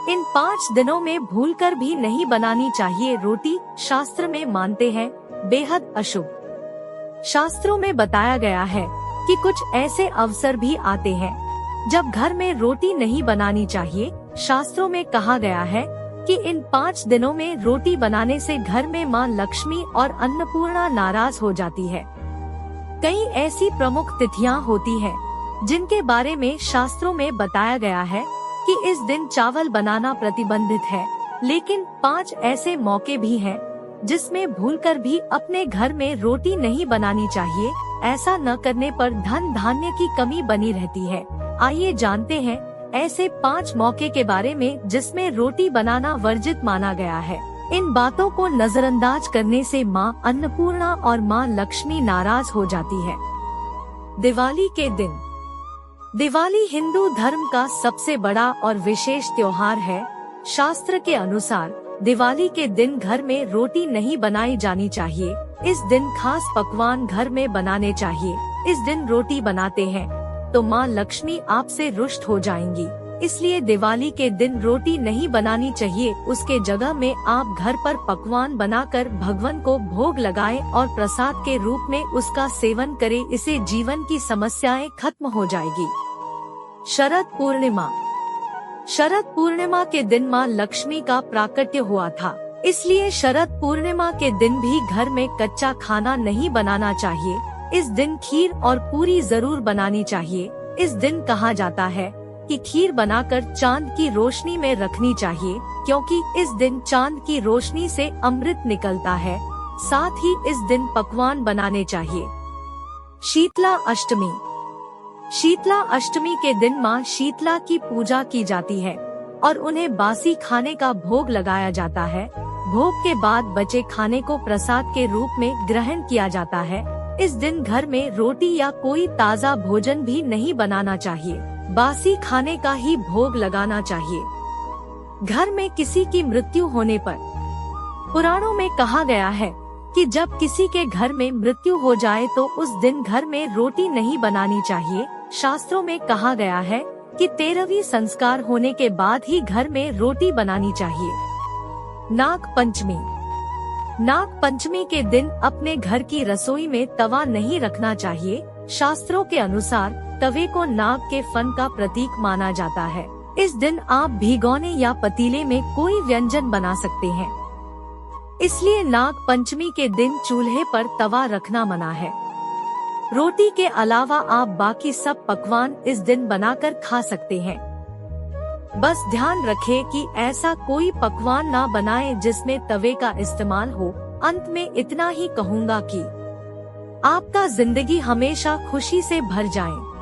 इन 5 दिनों में भूलकर भी नहीं बनानी चाहिए रोटी, शास्त्र में मानते हैं बेहद अशुभ। शास्त्रों में बताया गया है कि कुछ ऐसे अवसर भी आते हैं जब घर में रोटी नहीं बनानी चाहिए। शास्त्रों में कहा गया है कि इन 5 दिनों में रोटी बनाने से घर में मां लक्ष्मी और अन्नपूर्णा नाराज हो जाती है। कई ऐसी प्रमुख तिथियां होती हैं जिनके बारे में शास्त्रों में बताया गया है कि इस दिन चावल बनाना प्रतिबंधित है, लेकिन 5 ऐसे मौके भी हैं जिसमें भूलकर भी अपने घर में रोटी नहीं बनानी चाहिए। ऐसा न करने पर धन धान्य की कमी बनी रहती है। आइए जानते हैं ऐसे 5 मौके के बारे में जिसमें रोटी बनाना वर्जित माना गया है। इन बातों को नजरअंदाज करने से मां अन्नपूर्णा और मां लक्ष्मी नाराज हो जाती है। दिवाली के दिन। दिवाली हिंदू धर्म का सबसे बड़ा और विशेष त्योहार है। शास्त्र के अनुसार दिवाली के दिन घर में रोटी नहीं बनाई जानी चाहिए। इस दिन खास पकवान घर में बनाने चाहिए। इस दिन रोटी बनाते हैं तो मां लक्ष्मी आपसे रुष्ट हो जाएंगी, इसलिए दिवाली के दिन रोटी नहीं बनानी चाहिए। उसके जगह में आप घर पर पकवान बनाकर भगवान को भोग लगाएं और प्रसाद के रूप में उसका सेवन करें। इससे जीवन की समस्याएं खत्म हो जाएगी। शरद पूर्णिमा। शरद पूर्णिमा के दिन मां लक्ष्मी का प्राकट्य हुआ था, इसलिए शरद पूर्णिमा के दिन भी घर में कच्चा खाना नहीं बनाना चाहिए। इस दिन खीर और पूरी जरूर बनानी चाहिए। इस दिन कहा जाता है कि खीर बनाकर चांद की रोशनी में रखनी चाहिए, क्योंकि इस दिन चांद की रोशनी से अमृत निकलता है। साथ ही इस दिन पकवान बनाने चाहिए। शीतला अष्टमी। शीतला अष्टमी के दिन मां शीतला की पूजा की जाती है और उन्हें बासी खाने का भोग लगाया जाता है। भोग के बाद बचे खाने को प्रसाद के रूप में ग्रहण किया जाता है। इस दिन घर में रोटी या कोई ताज़ा भोजन भी नहीं बनाना चाहिए। बासी खाने का ही भोग लगाना चाहिए। घर में किसी की मृत्यु होने पर पुराणों में कहा गया है कि जब किसी के घर में मृत्यु हो जाए तो उस दिन घर में रोटी नहीं बनानी चाहिए। शास्त्रों में कहा गया है कि 13वीं संस्कार होने के बाद ही घर में रोटी बनानी चाहिए। नाग पंचमी। नाग पंचमी के दिन अपने घर की रसोई में तवा नहीं रखना चाहिए। शास्त्रों के अनुसार तवे को नाग के फन का प्रतीक माना जाता है। इस दिन आप भिगोने या पतीले में कोई व्यंजन बना सकते हैं, इसलिए नाग पंचमी के दिन चूल्हे पर तवा रखना मना है। रोटी के अलावा आप बाकी सब पकवान इस दिन बनाकर खा सकते हैं। बस ध्यान रखें कि ऐसा कोई पकवान ना बनाएं जिसमें तवे का इस्तेमाल हो। अंत में इतना ही कहूँगा कि आपका जिंदगी हमेशा खुशी से भर जाए।